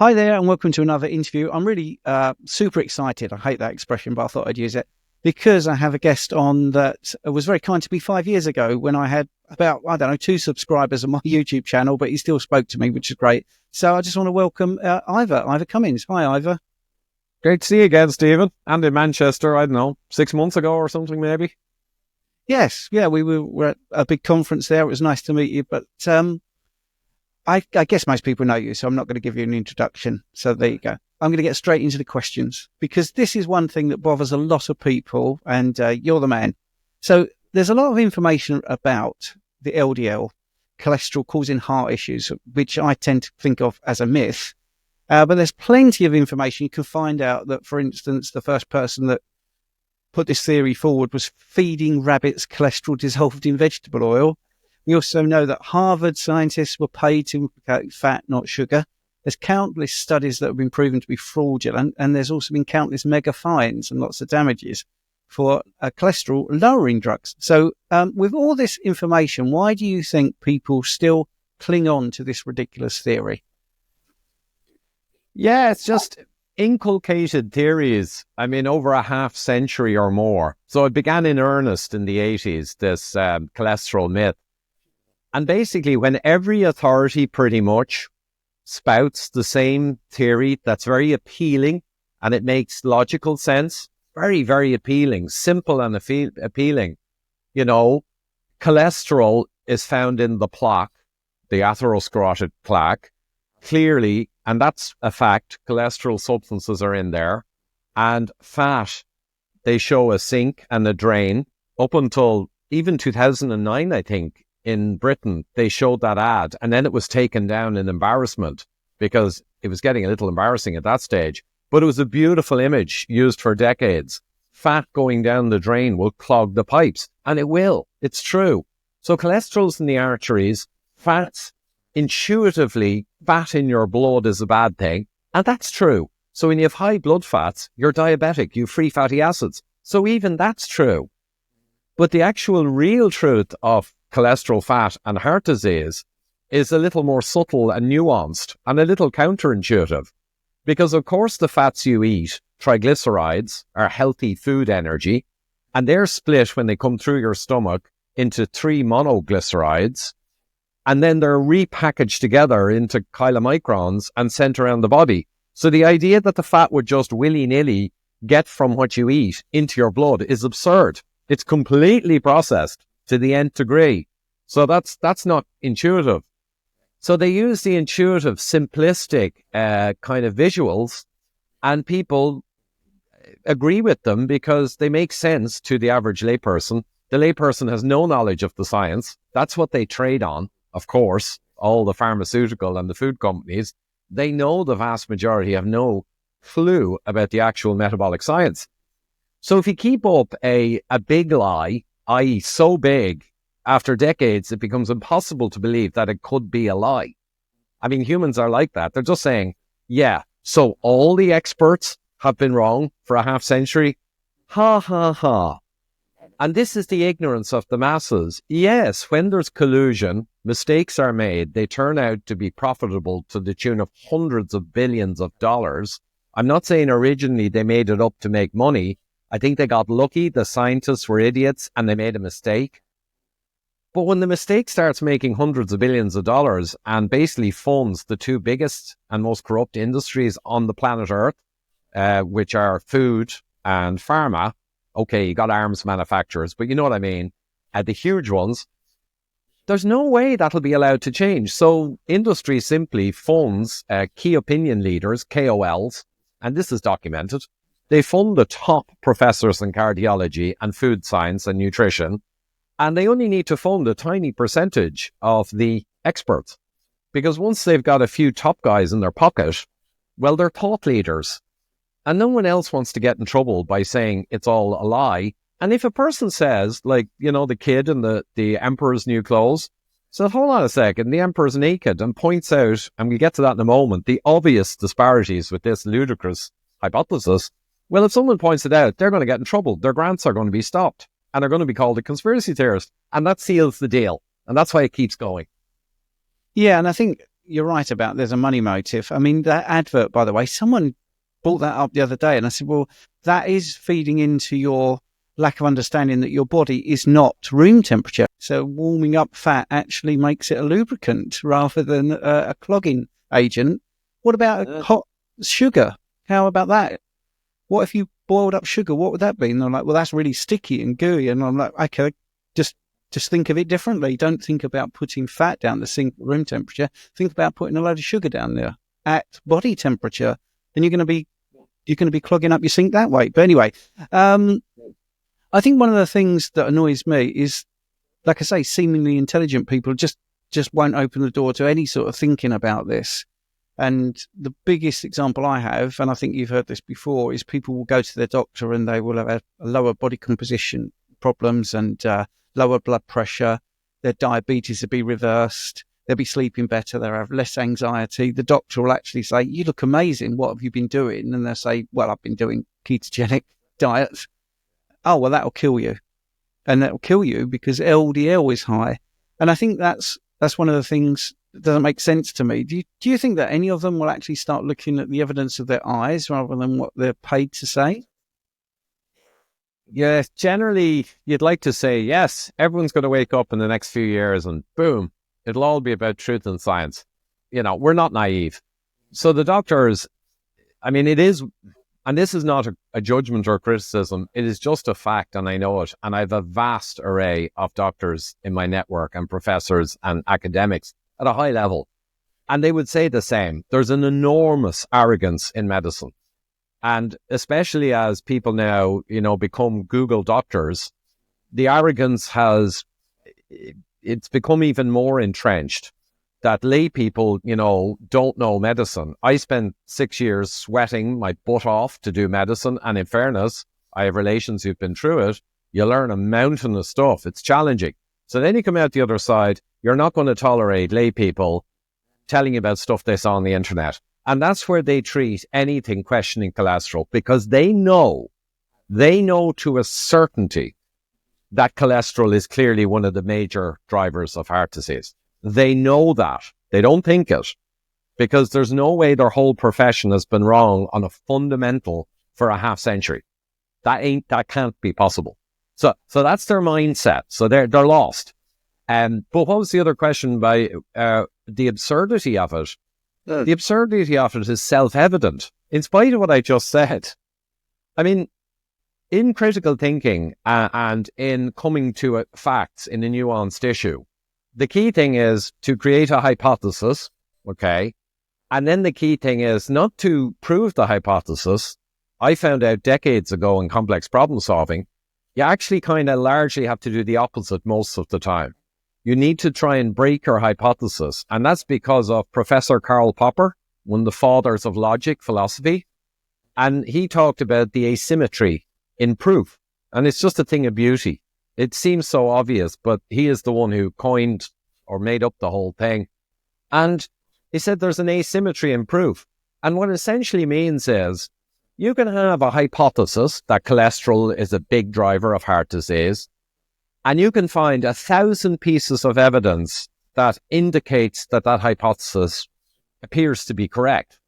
Hi there, and welcome to another interview. I'm really super excited. I hate that expression, but I thought I'd use it because I have a guest on that was very kind to me 5 years ago when I had about, 2 subscribers on my YouTube channel, but he still spoke to me, which is great. So I just want to welcome Ivor Cummins. Hi, Ivor. Great to see you again, Stephen. And in Manchester, I don't know, 6 months ago or something, maybe. Yes, yeah, we were at a big conference there. It was nice to meet you, but I guess most people know you, so I'm not going to give you an introduction. So there you go. I'm going to get straight into the questions because this is one thing that bothers a lot of people, and you're the man. So there's a lot of information about the LDL, cholesterol causing heart issues, which I tend to think of as a myth. But there's plenty of information. You can find out that, for instance, the first person that put this theory forward was feeding rabbits cholesterol dissolved in vegetable oil. We also know that Harvard scientists were paid to implicate fat, not sugar. There's countless studies that have been proven to be fraudulent, and there's also been countless mega fines and lots of damages for cholesterol lowering drugs. So with all this information, why do you think people still cling on to this ridiculous theory? Yeah, it's just inculcated theories, over a half century or more. So it began in earnest in the 80s, this cholesterol myth. And basically, when every authority pretty much spouts the same theory that's very appealing and it makes logical sense, very, very appealing, simple and appealing. Cholesterol is found in the plaque, the atherosclerotic plaque, clearly, and that's a fact. Cholesterol substances are in there. And fat, they show a sink and a drain. Up until even 2009, I think, in Britain, they showed that ad, and then it was taken down in embarrassment because it was getting a little embarrassing at that stage. But it was a beautiful image used for decades. Fat going down the drain will clog the pipes, and it will. It's true. So cholesterol's in the arteries, fats, intuitively, fat in your blood is a bad thing, and that's true. So when you have high blood fats, you're diabetic, you have free fatty acids. So even that's true. But the actual real truth of cholesterol, fat, and heart disease is a little more subtle and nuanced and a little counterintuitive. Because, of course, the fats you eat, triglycerides, are healthy food energy, and they're split when they come through your stomach into 3 monoglycerides, and then they're repackaged together into chylomicrons and sent around the body. So the idea that the fat would just willy-nilly get from what you eat into your blood is absurd. It's completely processed to the nth degree. So that's not intuitive. So they use the intuitive, simplistic kind of visuals, and people agree with them because they make sense to the average layperson. The layperson has no knowledge of the science. That's what they trade on, of course. All the pharmaceutical and the food companies, they know the vast majority have no clue about the actual metabolic science. So if you keep up a big lie, i.e. so big, after decades, it becomes impossible to believe that it could be a lie. Humans are like that. They're just saying, yeah, so all the experts have been wrong for a half century. Ha, ha, ha. And this is the ignorance of the masses. Yes, when there's collusion, mistakes are made. They turn out to be profitable to the tune of hundreds of billions of dollars. I'm not saying originally they made it up to make money. I think they got lucky, the scientists were idiots, and they made a mistake. But when the mistake starts making hundreds of billions of dollars and basically funds the 2 biggest and most corrupt industries on the planet Earth, which are food and pharma, okay, you got arms manufacturers, but you know what I mean, the huge ones, there's no way that'll be allowed to change. So industry simply funds key opinion leaders, KOLs, and this is documented. They fund the top professors in cardiology and food science and nutrition, and they only need to fund a tiny percentage of the experts. Because once they've got a few top guys in their pocket, well, they're thought leaders. And no one else wants to get in trouble by saying it's all a lie. And if a person says, like, the kid in the emperor's new clothes, says, hold on a second, the emperor's naked, and points out, and we'll get to that in a moment, the obvious disparities with this ludicrous hypothesis. Well, if someone points it out, they're going to get in trouble. Their grants are going to be stopped, and they're going to be called a conspiracy theorist. And that seals the deal. And that's why it keeps going. Yeah, and I think you're right about there's a money motive. I mean, that advert, by the way, someone brought that up the other day, and I said, well, that is feeding into your lack of understanding that your body is not room temperature. So warming up fat actually makes it a lubricant rather than a clogging agent. What about hot sugar? How about that? What if you boiled up sugar? What would that be? And they're like, well, that's really sticky and gooey. And I'm like, okay, just think of it differently. Don't think about putting fat down the sink at room temperature. Think about putting a load of sugar down there at body temperature. Then you're going to be clogging up your sink that way. But anyway, I think one of the things that annoys me is, like I say, seemingly intelligent people just won't open the door to any sort of thinking about this. And the biggest example I have, and I think you've heard this before, is people will go to their doctor and they will have a lower body composition problems and lower blood pressure. Their diabetes will be reversed. They'll be sleeping better. They'll have less anxiety. The doctor will actually say, you look amazing. What have you been doing? And they'll say, well, I've been doing ketogenic diets. Oh, well, that'll kill you. And that'll kill you because LDL is high. And I think that's one of the things that doesn't make sense to me. Do you think that any of them will actually start looking at the evidence of their eyes rather than what they're paid to say? Yeah, generally, you'd like to say, yes, everyone's going to wake up in the next few years and boom, it'll all be about truth and science. We're not naive. So the doctors, I mean, it is, and this is not a judgment or criticism, it is just a fact, and I know it. And I have a vast array of doctors in my network and professors and academics at a high level. And they would say the same. There's an enormous arrogance in medicine. And especially as people now, become Google doctors, the arrogance it's become even more entrenched that lay people, don't know medicine. I spent 6 years sweating my butt off to do medicine. And in fairness, I have relations who've been through it. You learn a mountain of stuff. It's challenging. So then you come out the other side, you're not going to tolerate lay people telling you about stuff they saw on the internet. And that's where they treat anything questioning cholesterol, because they know to a certainty that cholesterol is clearly one of the major drivers of heart disease. They know that. They don't think it, because there's no way their whole profession has been wrong on a fundamental for a half century. That can't be possible. So that's their mindset. So they're lost. But what was the other question by the absurdity of it? The absurdity of it is self-evident, in spite of what I just said. I mean, in critical thinking and in coming to facts in a nuanced issue, the key thing is to create a hypothesis, okay? And then the key thing is not to prove the hypothesis. I found out decades ago in complex problem solving, you actually kind of largely have to do the opposite most of the time. You need to try and break your hypothesis. And that's because of Professor Karl Popper, one of the fathers of logic philosophy. And he talked about the asymmetry in proof. And it's just a thing of beauty. It seems so obvious, but he is the one who coined or made up the whole thing. And he said there's an asymmetry in proof. And what it essentially means is you can have a hypothesis that cholesterol is a big driver of heart disease. And you can find 1,000 pieces of evidence that indicates that hypothesis appears to be correct.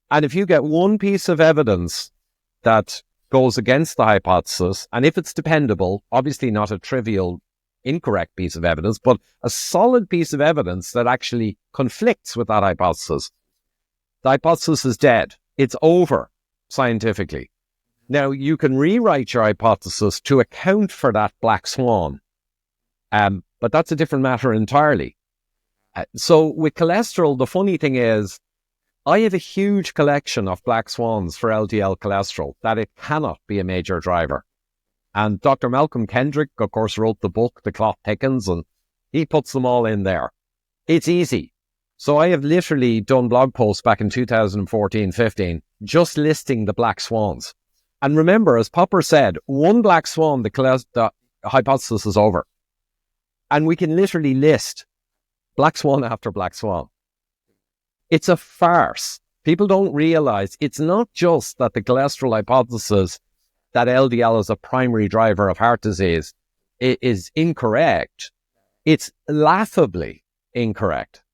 And if you get one piece of evidence that goes against the hypothesis, and if it's dependable, obviously not a trivial, incorrect piece of evidence, but a solid piece of evidence that actually conflicts with that hypothesis, the hypothesis is dead. It's over scientifically. Now, you can rewrite your hypothesis to account for that black swan, but that's a different matter entirely. So with cholesterol, the funny thing is, I have a huge collection of black swans for LDL cholesterol, that it cannot be a major driver. And Dr. Malcolm Kendrick, of course, wrote the book, The Clot Thickens, and he puts them all in there. It's easy. So I have literally done blog posts back in 2014-15, just listing the black swans. And remember, as Popper said, one black swan, the hypothesis is over. And we can literally list black swan after black swan. It's a farce. People don't realize it's not just that the cholesterol hypothesis that LDL is a primary driver of heart disease is incorrect. It's laughably incorrect.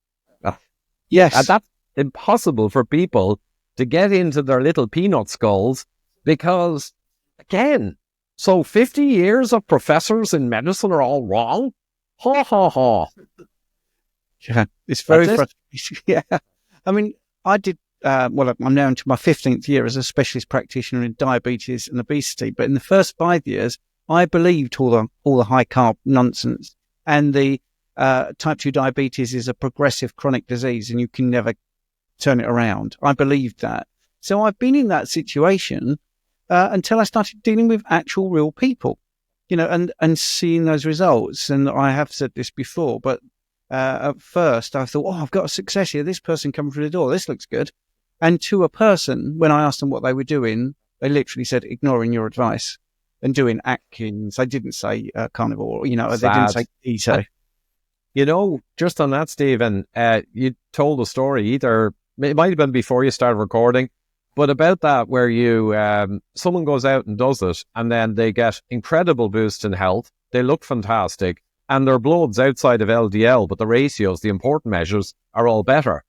Yes. And that's impossible for people to get into their little peanut skulls because, again, so 50 years of professors in medicine are all wrong? Ha, ha, ha. Yeah, it's very That's it. frustrating. Yeah. I mean, I did, well, I'm now into my 15th year as a specialist practitioner in diabetes and obesity. But in the first 5 years, I believed all the high carb nonsense. And the type 2 diabetes is a progressive chronic disease and you can never turn it around. I believed that. So I've been in that situation until I started dealing with actual real people, and seeing those results. And I have said this before, but at first I thought, I've got a success here. This person coming through the door. This looks good. And to a person, when I asked them what they were doing, they literally said, ignoring your advice and doing Atkins. They didn't say carnivore, they didn't say keto. Just on that, Stephen, you told a story either, it might have been before you started recording, but about that where someone goes out and does it and then they get incredible boost in health. They look fantastic and their blood's outside of LDL, but the ratios, the important measures are all better.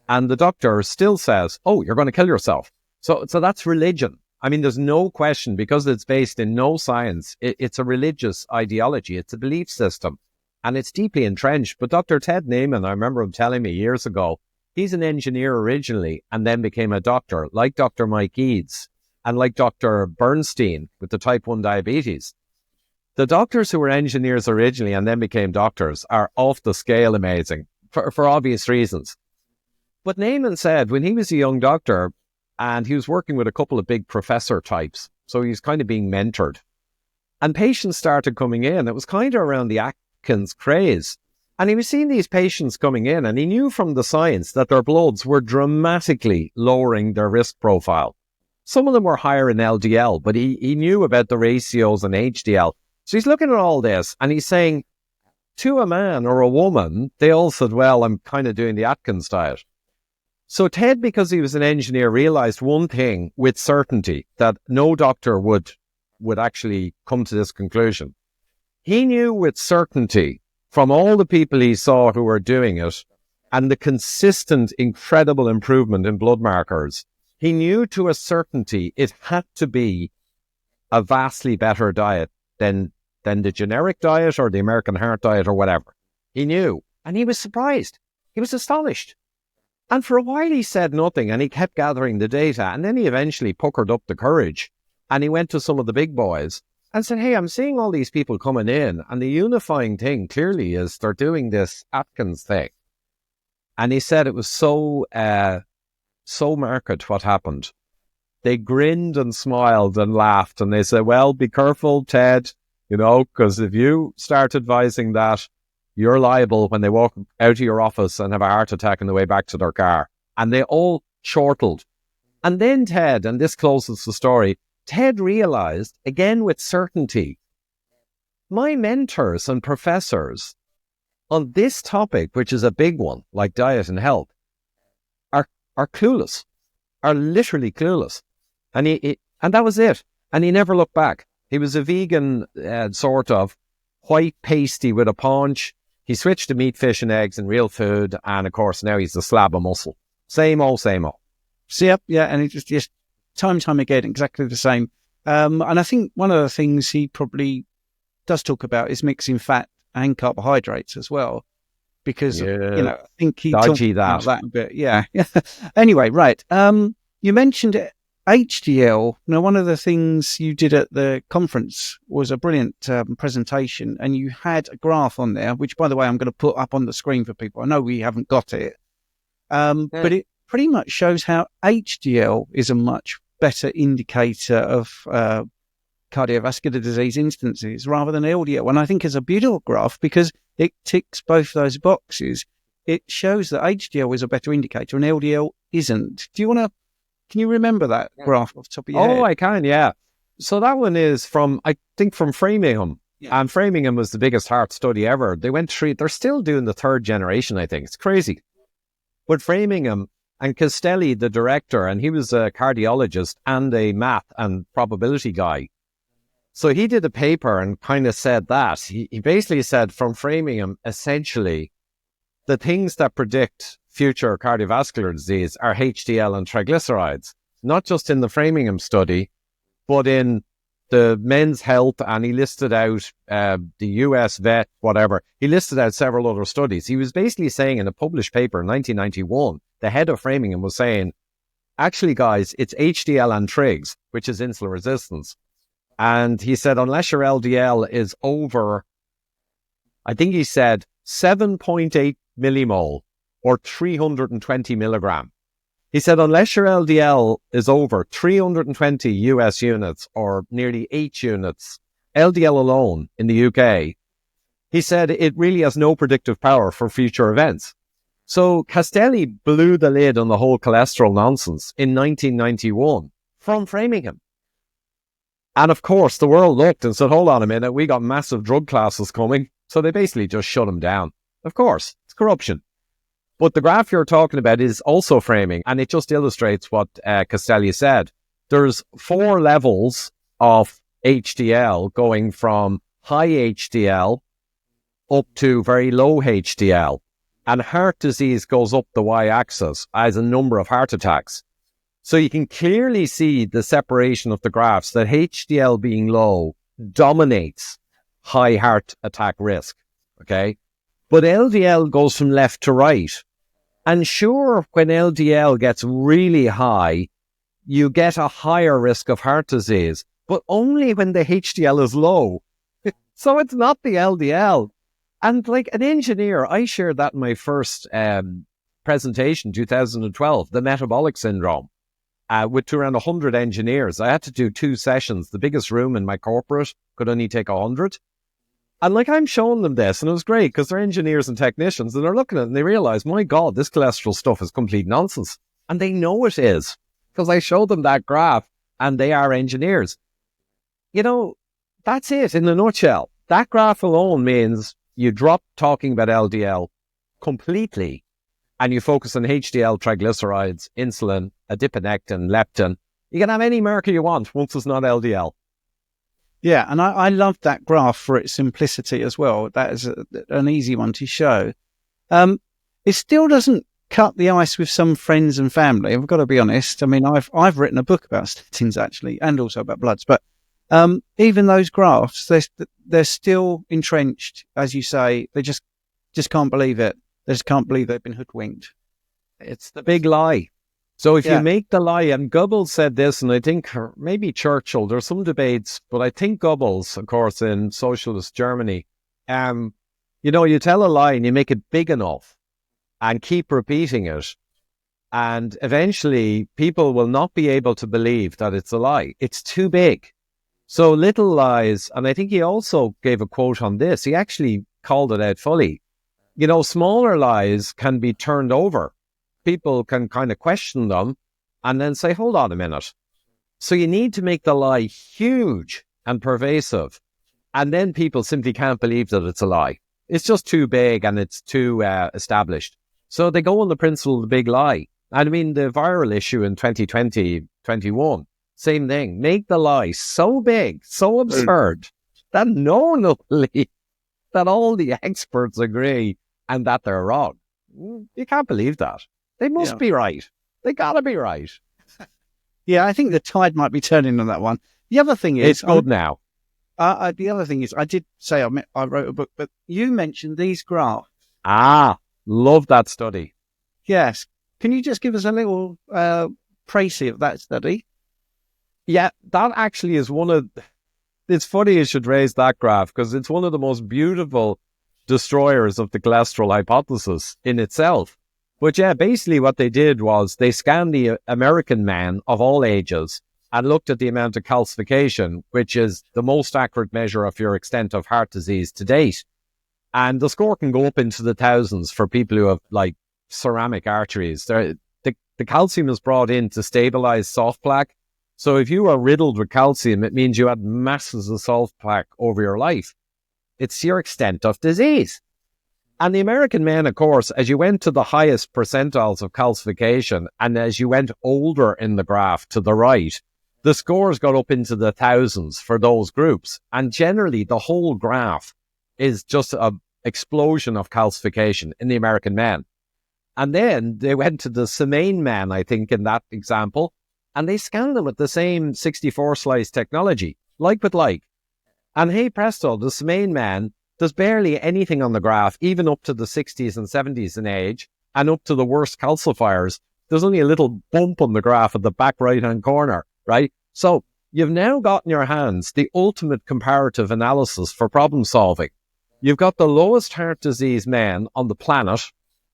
And the doctor still says, you're going to kill yourself. So that's religion. I mean, there's no question because it's based in no science. It's a religious ideology. It's a belief system. And it's deeply entrenched. But Dr. Ted Naiman, I remember him telling me years ago, he's an engineer originally and then became a doctor, like Dr. Mike Eads and like Dr. Bernstein with the type 1 diabetes. The doctors who were engineers originally and then became doctors are off the scale amazing for obvious reasons. But Naiman said when he was a young doctor and he was working with a couple of big professor types, so he's kind of being mentored, and patients started coming in. It was kind of around the Atkins craze. And he was seeing these patients coming in and he knew from the science that their bloods were dramatically lowering their risk profile. Some of them were higher in LDL, but he knew about the ratios and HDL. So he's looking at all this and he's saying to a man or a woman, they all said, well, I'm kind of doing the Atkins diet. So Ted, because he was an engineer, realized one thing with certainty that no doctor would actually come to this conclusion. He knew with certainty from all the people he saw who were doing it and the consistent, incredible improvement in blood markers, he knew to a certainty it had to be a vastly better diet than the generic diet or the American Heart diet or whatever. He knew. And he was surprised. He was astonished. And for a while he said nothing and he kept gathering the data. And then he eventually puckered up the courage and he went to some of the big boys and said, hey, I'm seeing all these people coming in and the unifying thing clearly is they're doing this Atkins thing. And he said it was so marked what happened. They grinned and smiled and laughed and they said, well, be careful, Ted, because if you start advising that, you're liable when they walk out of your office and have a heart attack on the way back to their car. And they all chortled. And then Ted, and this closes the story, Ted realized, again with certainty, my mentors and professors on this topic, which is a big one, like diet and health, are clueless, are literally clueless. And and that was it. And he never looked back. He was a vegan, sort of, white pasty with a paunch. He switched to meat, fish and eggs and real food. And of course, now he's a slab of muscle. Same old, same old. So, yeah. And it's just time again, exactly the same. And I think one of the things he probably does talk about is mixing fat and carbohydrates as well. Because, I think he talked about that a bit. Yeah. Anyway, right. You mentioned HDL. Now, one of the things you did at the conference was a brilliant presentation, and you had a graph on there, which, by the way, I'm going to put up on the screen for people. I know we haven't got it, but it pretty much shows how HDL is a much better indicator of cardiovascular disease instances rather than LDL. And I think it's a beautiful graph because it ticks both those boxes. It shows that HDL is a better indicator and LDL isn't. Can you remember that graph off the top of your head? Oh, I can, yeah. So that one is from Framingham. Yeah. And Framingham was the biggest heart study ever. They went through, they're still doing the third generation, I think. It's crazy. But Framingham and Castelli, the director, and he was a cardiologist and a math and probability guy. So he did a paper and kind of said that. He basically said from Framingham, essentially, the things that predict future cardiovascular disease are HDL and triglycerides, not just in the Framingham study, but in the Men's Health, and he listed out the US Vet, whatever. He listed out several other studies. He was basically saying in a published paper in 1991, the head of Framingham was saying, actually, guys, it's HDL and trigs, which is insulin resistance. And he said, unless your LDL is over, I think he said 7.8 millimole or 320 milligram. He said, unless your LDL is over 320 US units or nearly 8 units, LDL alone in the UK, he said it really has no predictive power for future events. So Castelli blew the lid on the whole cholesterol nonsense in 1991 from Framingham. And of course, the world looked and said, hold on a minute, we got massive drug classes coming. So they basically just shut him down. Of course, it's corruption. But the graph you're talking about is also framing, and it just illustrates what Castelli said. There's 4 levels of HDL going from high HDL up to very low HDL. And heart disease goes up the y-axis as a number of heart attacks. So you can clearly see the separation of the graphs, that HDL being low dominates high heart attack risk, okay? But LDL goes from left to right. And sure, when LDL gets really high, you get a higher risk of heart disease, but only when the HDL is low. So it's not the LDL. And like an engineer, I shared that in my first presentation, 2012, the metabolic syndrome, with around 100 engineers. I had to do 2 sessions. The biggest room in my corporate could only take 100. And like I'm showing them this, and it was great because they're engineers and technicians, and they're looking at it and they realize, my God, this cholesterol stuff is complete nonsense. And they know it is because I showed them that graph and they are engineers. You know, that's it in a nutshell. That graph alone means you drop talking about LDL completely and you focus on HDL, triglycerides, insulin, adiponectin, leptin. You can have any marker you want once it's not LDL. Yeah, and I love that graph for its simplicity as well. That is an easy one to show. It still doesn't cut the ice with some friends and family. I've got to be honest. I mean, I've written a book about statins actually, and also about bloods. But even those graphs, they're still entrenched, as you say. They just can't believe it. They just can't believe they've been hoodwinked. It's the big lie. So if you make the lie, and Goebbels said this, and I think maybe Churchill, there's some debates, but I think Goebbels, of course, in socialist Germany, you tell a lie and you make it big enough and keep repeating it. And eventually people will not be able to believe that it's a lie. It's too big. So little lies, and I think he also gave a quote on this. He actually called it out fully. Smaller lies can be turned over. People can kind of question them and then say, hold on a minute. So you need to make the lie huge and pervasive. And then people simply can't believe that it's a lie. It's just too big and it's too established. So they go on the principle of the big lie. And I mean, the viral issue in 2020, 21, same thing. Make the lie so big, so absurd that no one will believe, that all the experts agree and that they're wrong. You can't believe that. They must be right. They got to be right. Yeah, I think the tide might be turning on that one. The other thing is... It's good now. The other thing is, I did say I wrote a book, but you mentioned these graphs. Love that study. Yes. Can you just give us a little précis of that study? Yeah, that actually is it's funny you should raise that graph because it's one of the most beautiful destroyers of the cholesterol hypothesis in itself. But yeah, basically what they did was they scanned the American man of all ages and looked at the amount of calcification, which is the most accurate measure of your extent of heart disease to date. And the score can go up into the thousands for people who have like ceramic arteries. The calcium is brought in to stabilize soft plaque. So if you are riddled with calcium, it means you had masses of soft plaque over your life. It's your extent of disease. And the American men, of course, as you went to the highest percentiles of calcification and as you went older in the graph to the right, the scores got up into the thousands for those groups. And generally, the whole graph is just an explosion of calcification in the American men. And then they went to the Tsimane man, I think, in that example, and they scanned them with the same 64 slice technology, like with like. And hey presto, the Tsimane man, there's barely anything on the graph, even up to the 60s and 70s in age, and up to the worst calcifiers. There's only a little bump on the graph at the back right-hand corner, right? So you've now got in your hands the ultimate comparative analysis for problem solving. You've got the lowest heart disease men on the planet,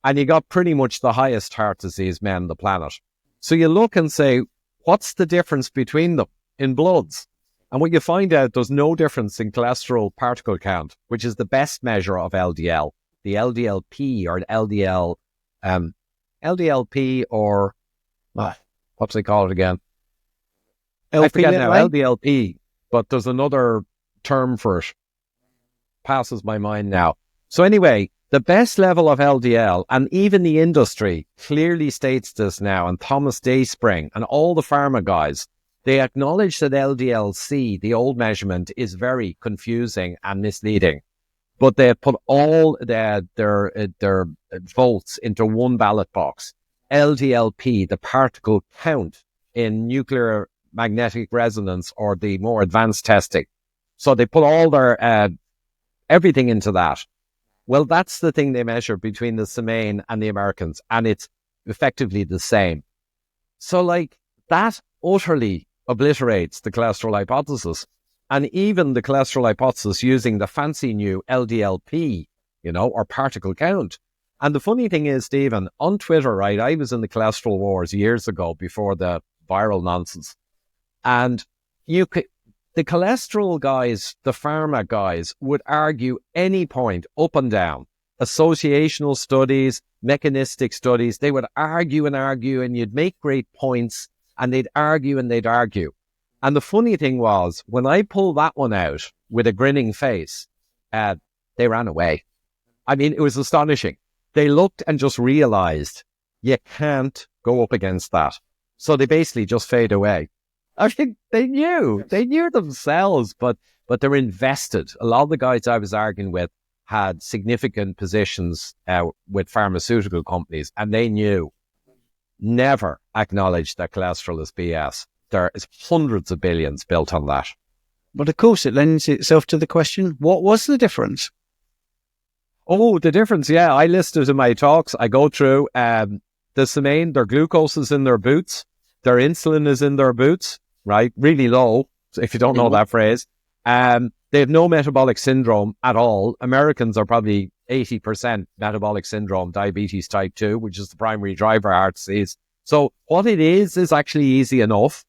and you got pretty much the highest heart disease men on the planet. So you look and say, what's the difference between them in bloods? And what you find out, there's no difference in cholesterol particle count, which is the best measure of LDL. The LDLP or LDLP or what's they call it again? I forget now, LDLP, but there's another term for it. Passes my mind now. So anyway, the best level of LDL, and even the industry clearly states this now, and Thomas Dayspring and all the pharma guys, they acknowledge that LDL-C, the old measurement, is very confusing and misleading. But they have put all their votes into one ballot box. LDLP, the particle count in nuclear magnetic resonance or the more advanced testing. So they put all their everything into that. Well, that's the thing they measure between the Tsimane and the Americans, and it's effectively the same. So like that utterly obliterates the cholesterol hypothesis. And even the cholesterol hypothesis using the fancy new LDLP, or particle count. And the funny thing is, Stephen, on Twitter, right, I was in the cholesterol wars years ago before the viral nonsense. And the cholesterol guys, the pharma guys, would argue any point up and down. Associational studies, mechanistic studies, they would argue, and you'd make great points, and they'd argue and they'd argue. And the funny thing was, when I pulled that one out with a grinning face, they ran away. I mean, it was astonishing. They looked and just realized you can't go up against that. So they basically just fade away. I think they knew themselves, but they're invested. A lot of the guys I was arguing with had significant positions with pharmaceutical companies, and they knew. Never acknowledge that cholesterol is BS. There is hundreds of billions built on that. But of course, it lends itself to the question, what was the difference? Oh, the difference, yeah. I listed in my talks. I go through the Tsimane, their glucose is in their boots. Their insulin is in their boots, right? Really low, if you don't know that phrase. They have no metabolic syndrome at all. Americans are probably 80% metabolic syndrome, diabetes type 2, which is the primary driver of heart disease. So what it is actually easy enough.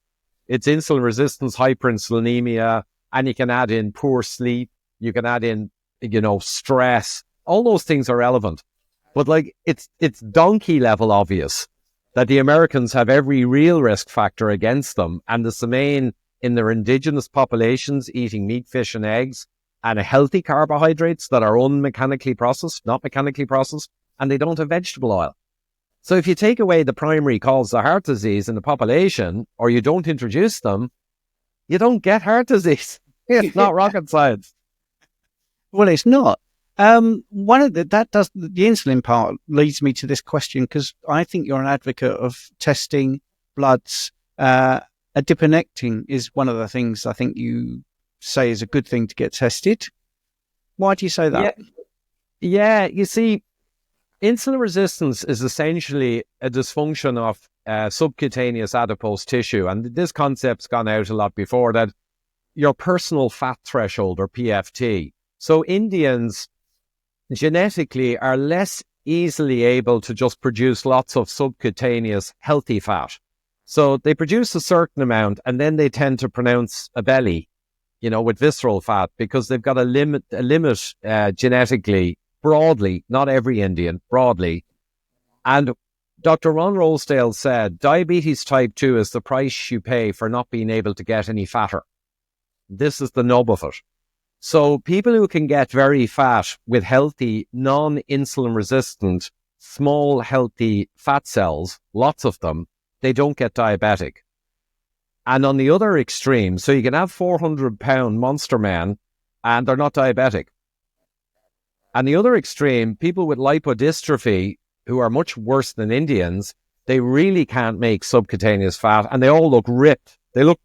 It's insulin resistance, hyperinsulinemia, and you can add in poor sleep. You can add in, stress. All those things are relevant. But like, it's donkey level obvious that the Americans have every real risk factor against them. And the Tsimane in their indigenous populations eating meat, fish, and eggs, and healthy carbohydrates that are unmechanically processed, not mechanically processed, and they don't have vegetable oil. So if you take away the primary cause of heart disease in the population, or you don't introduce them, you don't get heart disease. It's not rocket science. Well, it's not. The insulin part leads me to this question, because I think you're an advocate of testing bloods. Adiponectin is one of the things I think you say is a good thing to get tested. Why do you say that? Yeah, you see, insulin resistance is essentially a dysfunction of subcutaneous adipose tissue. And this concept's gone out a lot before, that your personal fat threshold, or PFT. So Indians genetically are less easily able to just produce lots of subcutaneous healthy fat. So they produce a certain amount, and then they tend to pronounce a belly, with visceral fat, because they've got a limit genetically, broadly, not every Indian, broadly. And Dr. Ron Rosedale said, diabetes type 2 is the price you pay for not being able to get any fatter. This is the nub of it. So people who can get very fat with healthy, non-insulin resistant, small, healthy fat cells, lots of them, they don't get diabetic. And on the other extreme, so you can have 400-pound monster men and they're not diabetic. And the other extreme, people with lipodystrophy who are much worse than Indians, they really can't make subcutaneous fat, and they all look ripped. They look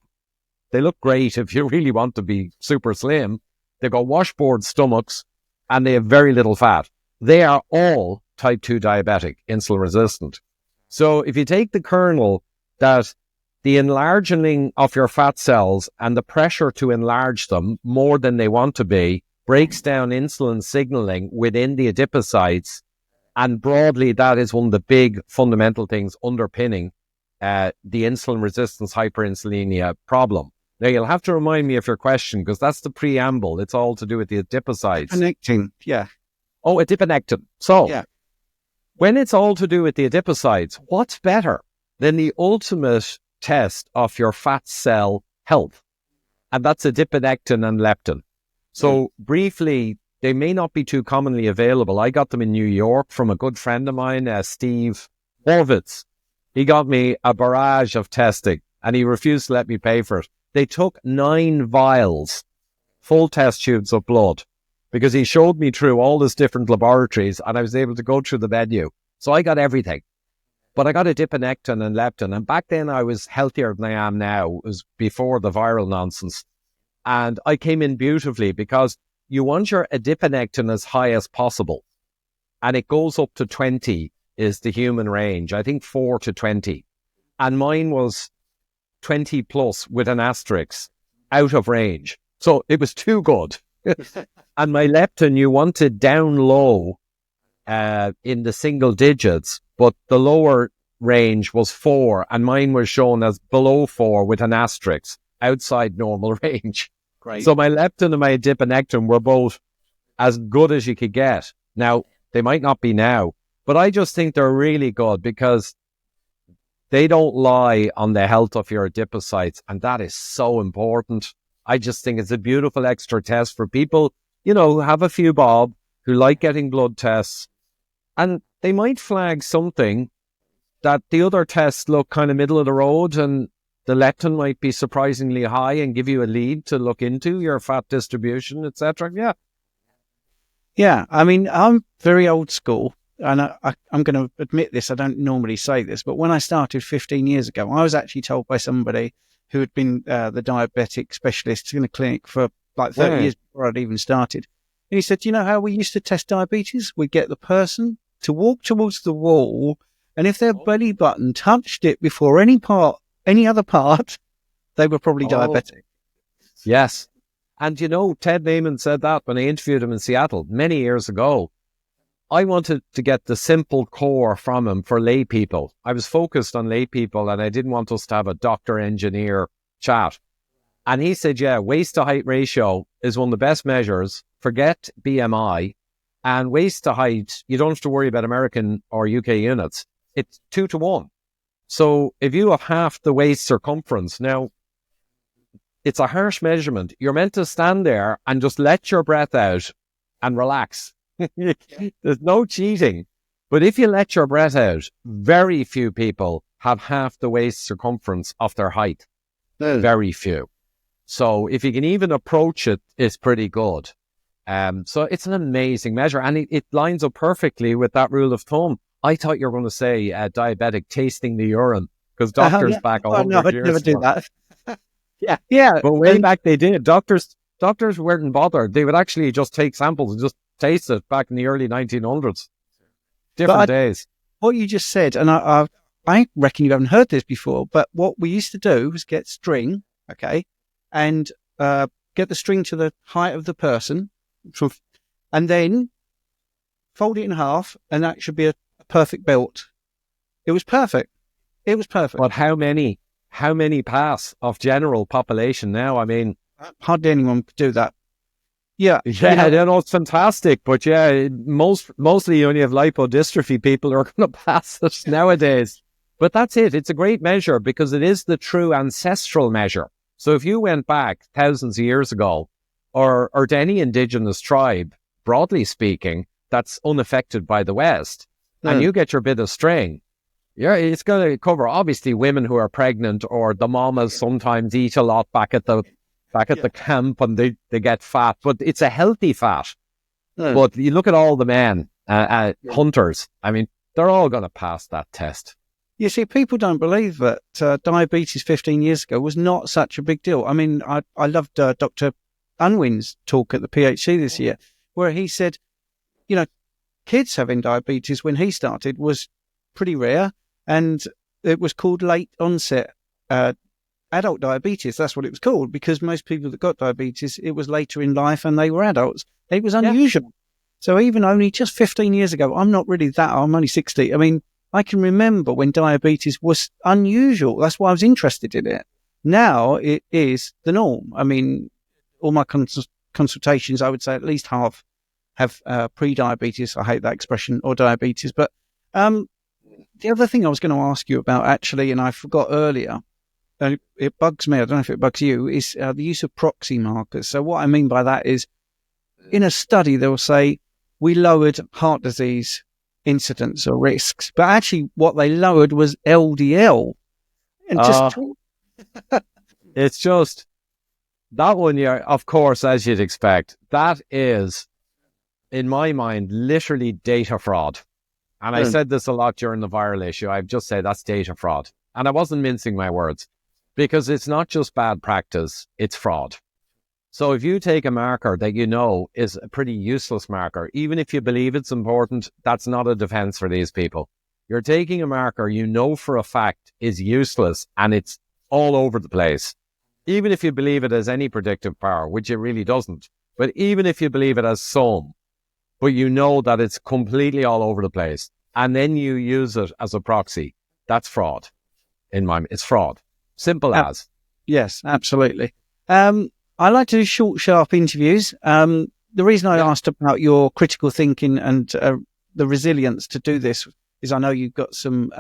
great if you really want to be super slim. They've got washboard stomachs, and they have very little fat. They are all type 2 diabetic, insulin resistant. So if you take the kernel that the enlarging of your fat cells and the pressure to enlarge them more than they want to be breaks down insulin signaling within the adipocytes, and broadly that is one of the big fundamental things underpinning the insulin resistance hyperinsulinemia problem. Now, you'll have to remind me of your question, because that's the preamble. It's all to do with the adipocytes. Adiponectin, yeah. Oh, adiponectin. So, yeah. When it's all to do with the adipocytes, what's better than the ultimate test of your fat cell health? And that's adiponectin and leptin. So, briefly, they may not be too commonly available. I got them in New York from a good friend of mine, Steve Horvitz. He got me a barrage of testing, and he refused to let me pay for it. They took 9 vials, full test tubes of blood, because he showed me through all these different laboratories, and I was able to go through the menu. So I got everything. But I got adiponectin and leptin, and back then I was healthier than I am now. It was before the viral nonsense. And I came in beautifully, because you want your adiponectin as high as possible. And it goes up to 20 is the human range. I think 4 to 20. And mine was 20 plus with an asterisk, out of range. So it was too good. And my leptin, you wanted down low in the single digits, but the lower range was 4, and mine was shown as below 4 with an asterisk, outside normal range. Great. So my leptin and my adiponectin were both as good as you could get. Now, they might not be now, but I just think they're really good, because they don't lie on the health of your adipocytes, and that is so important. I just think it's a beautiful extra test for people, who have a few bob, who like getting blood tests, and they might flag something that the other tests look kind of middle of the road, and the leptin might be surprisingly high and give you a lead to look into your fat distribution, etc. Yeah. Yeah, I mean, I'm very old school, and I'm going to admit this. I don't normally say this, but when I started 15 years ago, I was actually told by somebody who had been the diabetic specialist in a clinic for like 30 years before I'd even started. And he said, you know how we used to test diabetes? We'd get the person to walk towards the wall, and if their belly button touched it before any other part, they were probably diabetic. Yes. And Ted Naiman said that when I interviewed him in Seattle many years ago. I wanted to get the simple core from him for lay people. I was focused on lay people, and I didn't want us to have a doctor-engineer chat. And he said, yeah, waist to height ratio is one of the best measures. Forget BMI. And waist to height, you don't have to worry about American or UK units. It's 2 to 1. So if you have half the waist circumference, now it's a harsh measurement. You're meant to stand there and just let your breath out and relax. There's no cheating. But if you let your breath out, very few people have half the waist circumference of their height. Very few. So if you can even approach it, it's pretty good. So it's an amazing measure, and it lines up perfectly with that rule of thumb. I thought you were going to say diabetic tasting the urine, because doctors back 100 years never do that. yeah. But way back they did. Doctors weren't bothered. They would actually just take samples and just taste it back in the early 1900s. Different days. What you just said, and I reckon you haven't heard this before, but what we used to do was get string, okay, and get the string to the height of the person, and then fold it in half, and that should be a perfect belt. It was perfect. But how many pass of general population now? I mean, hardly anyone could do that. Yeah, I know it's fantastic, but mostly only have lipodystrophy people who are going to pass it nowadays. But that's it. It's a great measure, because it is the true ancestral measure. So if you went back thousands of years ago, or to any indigenous tribe, broadly speaking, that's unaffected by the West, and you get your bit of string, it's going to cover obviously women who are pregnant, or the mamas sometimes eat a lot back at the camp, and they get fat, but it's a healthy fat. But you look at all the men, hunters. I mean, They're all going to pass that test. You see, people don't believe that diabetes 15 years ago was not such a big deal. I mean, I loved Dr. Unwin's talk at the PhD this year, where he said, you know, kids having diabetes when he started was pretty rare, and it was called late onset adult diabetes. That's what it was called, because most people that got diabetes, it was later in life and they were adults. It was unusual. Yeah. So even only just 15 years ago, I'm not really that, I'm only 60. I mean, I can remember when diabetes was unusual. That's why I was interested in it. Now it is the norm. I mean, all my consultations, I would say at least half have pre-diabetes. I hate that expression, or diabetes. But the other thing I was going to ask you about, actually, and I forgot earlier, it bugs me, I don't know if it bugs you, is the use of proxy markers. So what I mean by that is, in a study, they'll say, we lowered heart disease incidence or risks, but actually what they lowered was LDL. And it's just that one, yeah, of course, as you'd expect, that is, in my mind, literally data fraud. And I said this a lot during the viral issue. I've just said that's data fraud. And I wasn't mincing my words, because it's not just bad practice, it's fraud. So if you take a marker that you know is a pretty useless marker, even if you believe it's important, that's not a defense for these people. You're taking a marker you know for a fact is useless and it's all over the place. Even if you believe it has any predictive power, which it really doesn't. But even if you believe it has some, but you know that it's completely all over the place, and then you use it as a proxy, that's fraud. It's fraud. Simple as. Yes, absolutely. I like to do short, sharp interviews. The reason I asked about your critical thinking and the resilience to do this is I know you've got some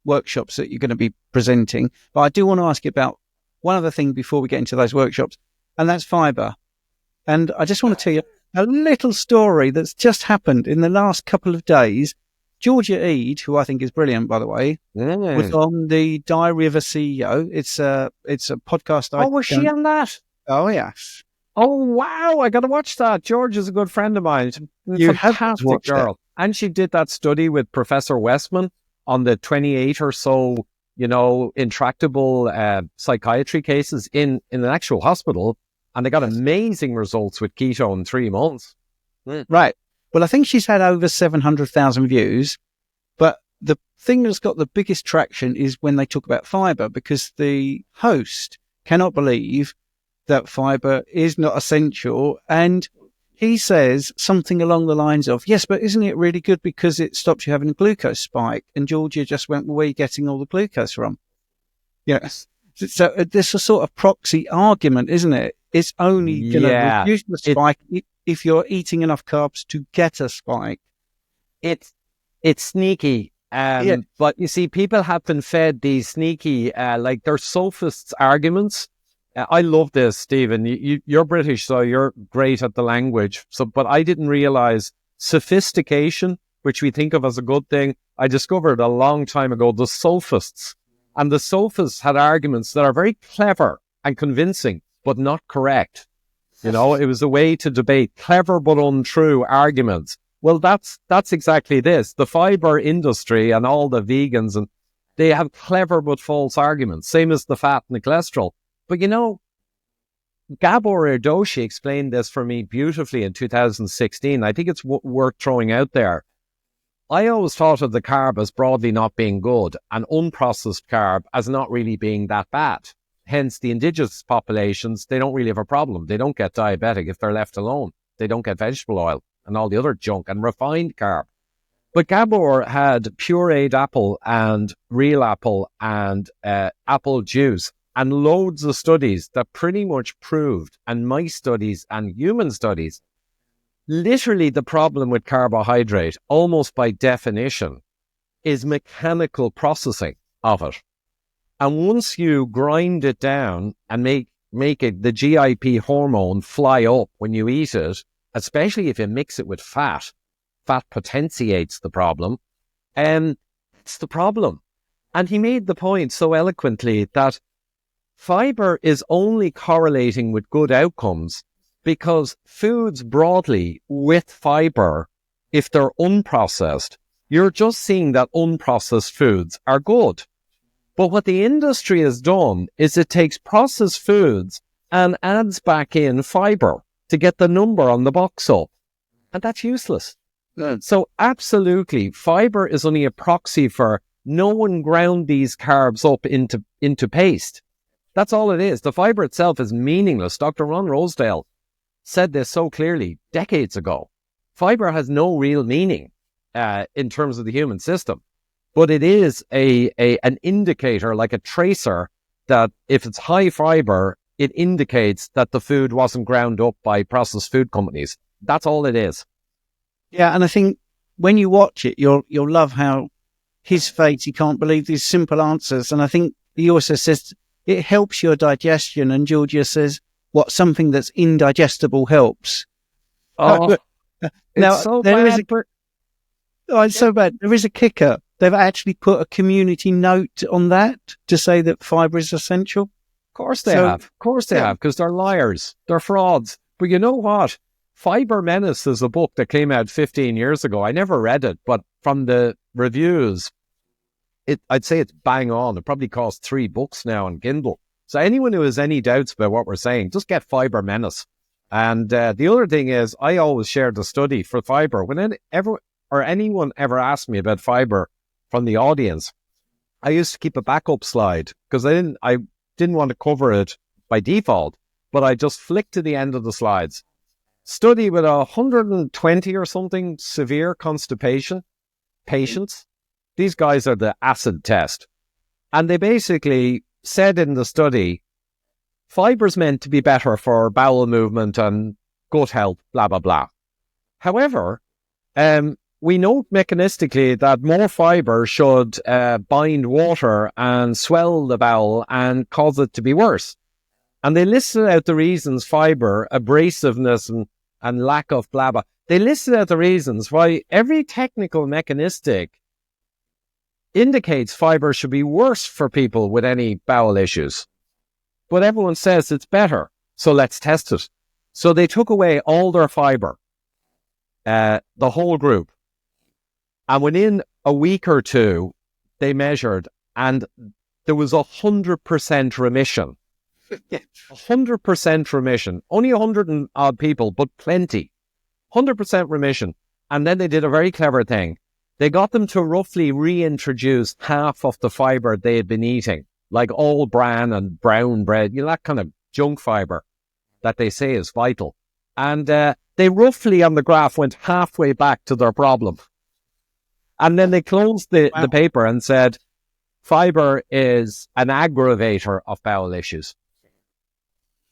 workshops that you're going to be presenting, but I do want to ask you about one other thing before we get into those workshops, and that's fibre. And I just want to tell you a little story that's just happened in the last couple of days. Georgia Eade, who I think is brilliant, by the way, was on the Diary of a CEO. It's a podcast. Was she on that? Oh, yes. Oh, wow. I got to watch that. George is a good friend of mine. You have to watch girl. That. And she did that study with Professor Westman on the 28 or so, intractable psychiatry cases in an actual hospital. And they got amazing results with keto in 3 months. Right. Well, I think she's had over 700,000 views. But the thing that's got the biggest traction is when they talk about fibre, because the host cannot believe that fibre is not essential. And he says something along the lines of, yes, but isn't it really good because it stops you having a glucose spike? And Georgia just went, well, where are you getting all the glucose from? Yes. So this is a sort of proxy argument, isn't it? It's only going to reduce the spike if you're eating enough carbs to get a spike. It's sneaky. But you see, people have been fed these sneaky, they're sophists arguments. I love this, Stephen. You're British, so you're great at the language. But I didn't realize sophistication, which we think of as a good thing. I discovered a long time ago the sophists. And the sophists had arguments that are very clever and convincing, but not correct. It was a way to debate clever but untrue arguments. Well, that's exactly this. The fibre industry and all the vegans, and they have clever but false arguments, same as the fat and the cholesterol. But Gabor Erdoshi explained this for me beautifully in 2016. I think it's worth throwing out there. I always thought of the carb as broadly not being good and unprocessed carb as not really being that bad. Hence, the indigenous populations, they don't really have a problem. They don't get diabetic if they're left alone. They don't get vegetable oil and all the other junk and refined carb. But Gabor had pureed apple and real apple and apple juice and loads of studies that pretty much proved, and mice studies and human studies, literally the problem with carbohydrate, almost by definition, is mechanical processing of it. And once you grind it down and make it the GIP hormone fly up when you eat it, especially if you mix it with fat potentiates the problem. It's the problem. And he made the point so eloquently that fiber is only correlating with good outcomes because foods broadly with fiber, if they're unprocessed, you're just seeing that unprocessed foods are good. But what the industry has done is it takes processed foods and adds back in fiber to get the number on the box up. And that's useless. So absolutely, fiber is only a proxy for no one ground these carbs up into paste. That's all it is. The fiber itself is meaningless. Dr. Ron Rosedale said this so clearly decades ago. Fiber has no real meaning in terms of the human system, but it is an indicator, like a tracer, that if it's high fiber, it indicates that the food wasn't ground up by processed food companies. That's all it is. Yeah, and I think when you watch it, you'll love how his face, he can't believe these simple answers. And I think he also says it helps your digestion. And Georgia says, what, something that's indigestible helps. Oh, now, it's so there bad. it's so bad. There is a kicker. They've actually put a community note on that to say that fiber is essential. Of course they have. Of course they have, because they're liars. They're frauds. But you know what? Fiber Menace is a book that came out 15 years ago. I never read it, but from the reviews, I'd say it's bang on. It probably costs $3 now on Kindle. So anyone who has any doubts about what we're saying, just get Fiber Menace. And the other thing is, I always share the study for fiber. When anyone ever asked me about fiber from the audience, I used to keep a backup slide because I didn't want to cover it by default, but I just flicked to the end of the slides. Study with 120 or something severe constipation patients. These guys are the acid test. And they basically said in the study, fiber's meant to be better for bowel movement and gut health, blah, blah, blah. However, we know mechanistically that more fiber should bind water and swell the bowel and cause it to be worse. And they listed out the reasons fiber, abrasiveness and lack of blah, blah. They listed out the reasons why every technical mechanistic indicates fiber should be worse for people with any bowel issues. But everyone says it's better, so let's test it. So they took away all their fiber, the whole group. And within a week or two, they measured, and there was 100% remission. 100% remission. Only 100 and odd people, but plenty. 100% remission. And then they did a very clever thing. They got them to roughly reintroduce half of the fiber they had been eating, like all bran and brown bread, that kind of junk fiber that they say is vital. And they roughly on the graph went halfway back to their problem. And then they closed the paper and said, fiber is an aggravator of bowel issues.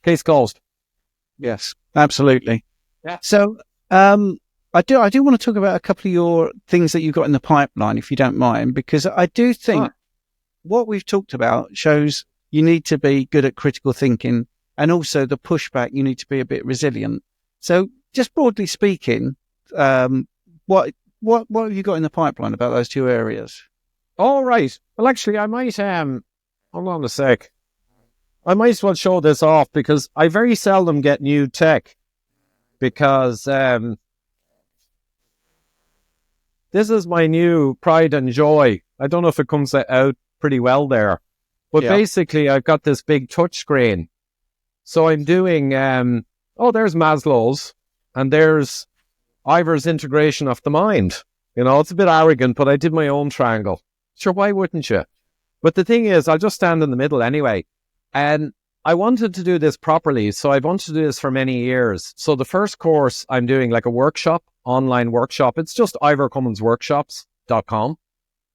Case closed. Yes, absolutely. Yeah. So I do want to talk about a couple of your things that you've got in the pipeline, if you don't mind, because I do think what we've talked about shows you need to be good at critical thinking, and also the pushback, you need to be a bit resilient. So just broadly speaking, what have you got in the pipeline about those two areas? All right. Well, actually, I might, hold on a sec. I might as well show this off because I very seldom get new tech because this is my new pride and joy. I don't know if it comes out pretty well there, but basically I've got this big touch screen. So I'm doing, there's Maslow's and there's Ivor's integration of the mind. It's a bit arrogant, but I did my own triangle. Sure, why wouldn't you? But the thing is, I'll just stand in the middle anyway. And I wanted to do this properly, so I've wanted to do this for many years. So the first course I'm doing, like a workshop, online workshop, it's just ivorcumminsworkshops.com.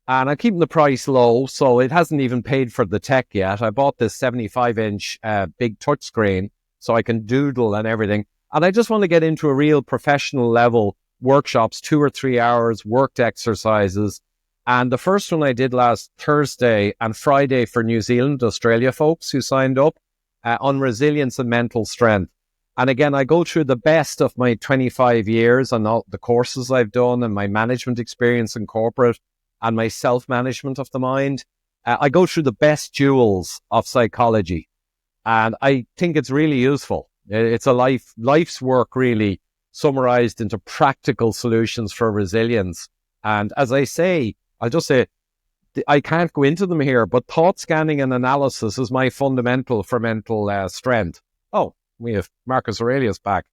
And I'm keeping the price low, so it hasn't even paid for the tech yet. I bought this 75-inch big touchscreen, so I can doodle and everything. And I just want to get into a real professional level workshops, 2 or 3 hours, worked exercises. And the first one I did last Thursday and Friday for New Zealand, Australia folks who signed up on resilience and mental strength. And again, I go through the best of my 25 years and all the courses I've done and my management experience in corporate and my self-management of the mind. I go through the best jewels of psychology. And I think it's really useful. It's a life's work really summarized into practical solutions for resilience. And as I say, I'll just say, I can't go into them here, but thought scanning and analysis is my fundamental for mental strength. Oh, we have Marcus Aurelius back.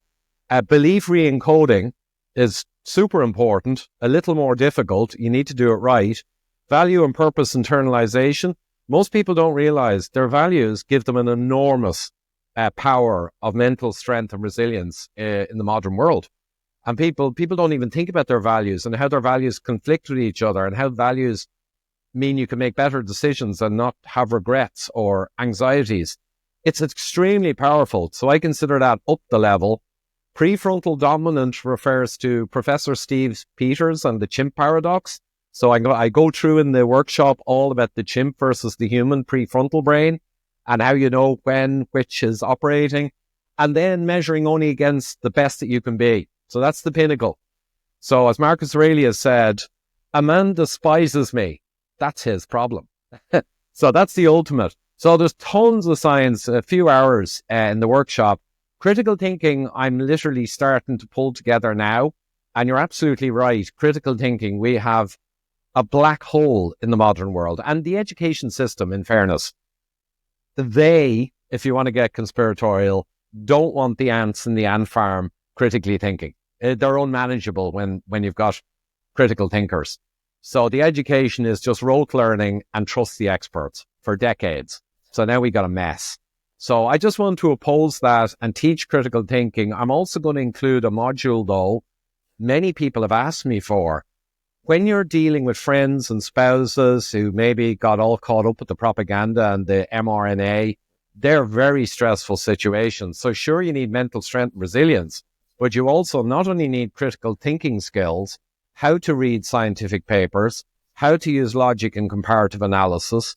Belief re-encoding is super important, a little more difficult. You need to do it right. Value and purpose internalization. Most people don't realize their values give them an enormous power of mental strength and resilience in the modern world. And people don't even think about their values and how their values conflict with each other and how values mean you can make better decisions and not have regrets or anxieties. It's extremely powerful. So I consider that up the level. Prefrontal dominant refers to Professor Steve Peters and the chimp paradox. So I go through in the workshop all about the chimp versus the human prefrontal brain and how you know when which is operating, and then measuring only against the best that you can be. So that's the pinnacle. So as Marcus Aurelius said, a man despises me. That's his problem. So that's the ultimate. So there's tons of science, a few hours in the workshop. Critical thinking, I'm literally starting to pull together now. And you're absolutely right. Critical thinking, we have a black hole in the modern world. And the education system, in fairness, they, if you want to get conspiratorial, don't want the ants in the ant farm critically thinking. They're unmanageable when you've got critical thinkers. So the education is just rote learning and trust the experts for decades. So now we got a mess. So I just want to oppose that and teach critical thinking. I'm also going to include a module, though, many people have asked me for. When you're dealing with friends and spouses who maybe got all caught up with the propaganda and the mRNA, they're very stressful situations. So sure, you need mental strength and resilience, but you also not only need critical thinking skills, how to read scientific papers, how to use logic and comparative analysis,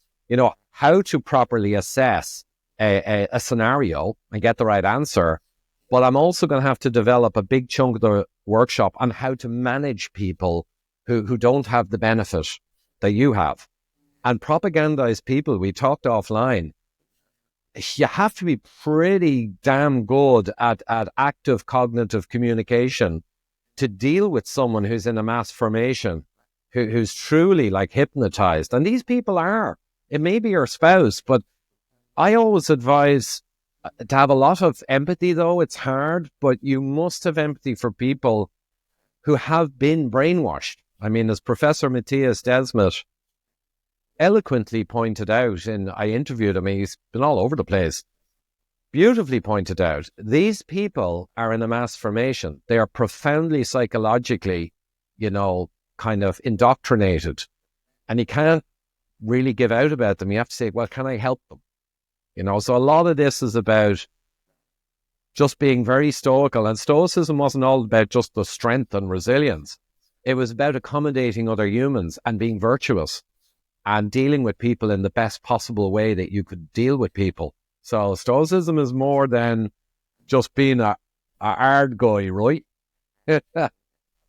how to properly assess a scenario and get the right answer. But I'm also going to have to develop a big chunk of the workshop on how to manage people who don't have the benefit that you have. And propagandize people, we talked offline, you have to be pretty damn good at active cognitive communication to deal with someone who's in a mass formation, who's truly like hypnotized. And these people are. It may be your spouse, but I always advise to have a lot of empathy, though. It's hard, but you must have empathy for people who have been brainwashed. I mean, as Professor Matthias Desmet eloquently pointed out, and I interviewed him, he's been all over the place, beautifully pointed out, these people are in a mass formation. They are profoundly psychologically, kind of indoctrinated. And you can't really give out about them. You have to say, well, can I help them? So a lot of this is about just being very stoical. And stoicism wasn't all about just the strength and resilience. It was about accommodating other humans and being virtuous and dealing with people in the best possible way that you could deal with people. So stoicism is more than just being a hard guy, right?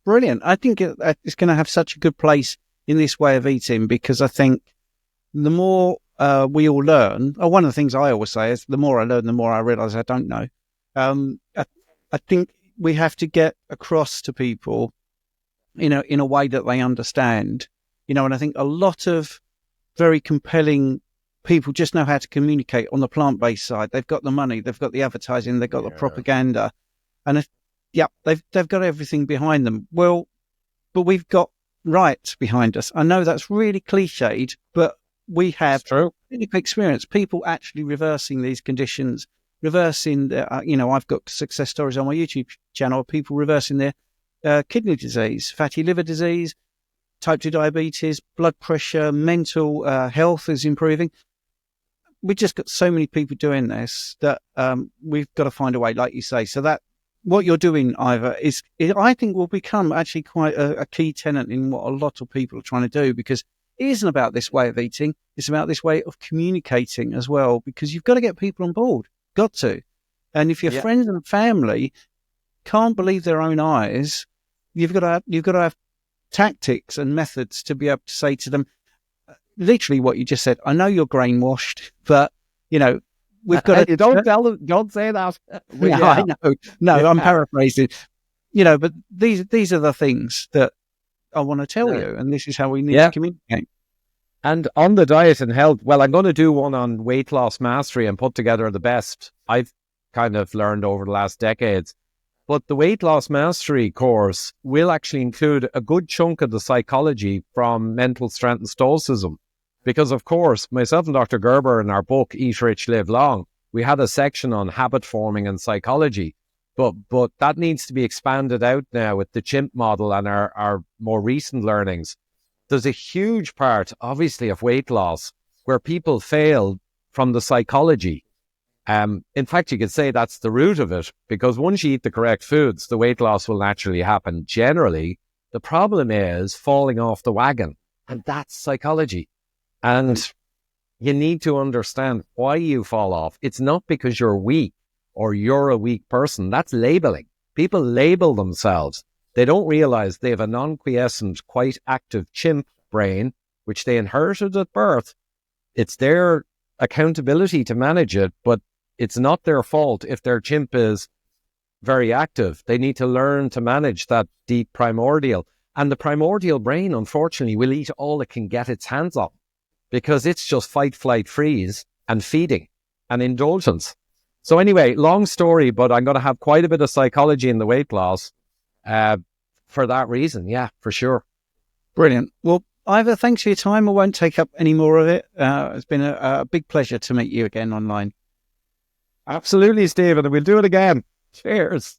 Brilliant. I think it's going to have such a good place in this way of eating, because I think the more we all learn, one of the things I always say is the more I learn, the more I realize I don't know. I think we have to get across to people, in a way that they understand, and I think a lot of very compelling people just know how to communicate on the plant-based side. They've got the money, they've got the advertising, they've got the propaganda, and they've got everything behind them. Well, but we've got rights behind us. I know that's really cliched, but we have experience people actually reversing these conditions, reversing I've got success stories on my YouTube channel of people reversing their kidney disease, fatty liver disease, type 2 diabetes, blood pressure, mental health is improving. We've just got so many people doing this that we've got to find a way, like you say. So that what you're doing, Ivor, I think will become actually quite a key tenet in what a lot of people are trying to do, because it isn't about this way of eating. It's about this way of communicating as well, because you've got to get people on board. Got to. And if your friends and family can't believe their own eyes, you've got to have tactics and methods to be able to say to them, literally what you just said. I know you're brainwashed, but we've got to. You don't tell them. Don't say that. I know. No, I'm paraphrasing. But these are the things that I want to tell Yeah. you, and this is how we need Yeah. to communicate. And on the diet and health, well, I'm going to do one on weight loss mastery and put together the best I've kind of learned over the last decades. But the weight loss mastery course will actually include a good chunk of the psychology from mental strength and stoicism. Because, of course, myself and Dr. Gerber in our book, Eat Rich, Live Long, we had a section on habit forming and psychology. But that needs to be expanded out now with the chimp model and our more recent learnings. There's a huge part, obviously, of weight loss where people fail from the psychology. In fact, you could say that's the root of it, because once you eat the correct foods, the weight loss will naturally happen generally. The problem is falling off the wagon, and that's psychology. And you need to understand why you fall off. It's not because you're weak or you're a weak person. That's labeling. People label themselves. They don't realize they have a non-quiescent, quite active chimp brain, which they inherited at birth. It's their accountability to manage it, but it's not their fault if their chimp is very active. They need to learn to manage that deep primordial. And the primordial brain, unfortunately, will eat all it can get its hands on because it's just fight, flight, freeze and feeding and indulgence. So anyway, long story, but I'm going to have quite a bit of psychology in the weight loss for that reason. Yeah, for sure. Brilliant. Well, Ivor, thanks for your time. I won't take up any more of it. It's been a big pleasure to meet you again online. Absolutely, Stephen. And we'll do it again. Cheers.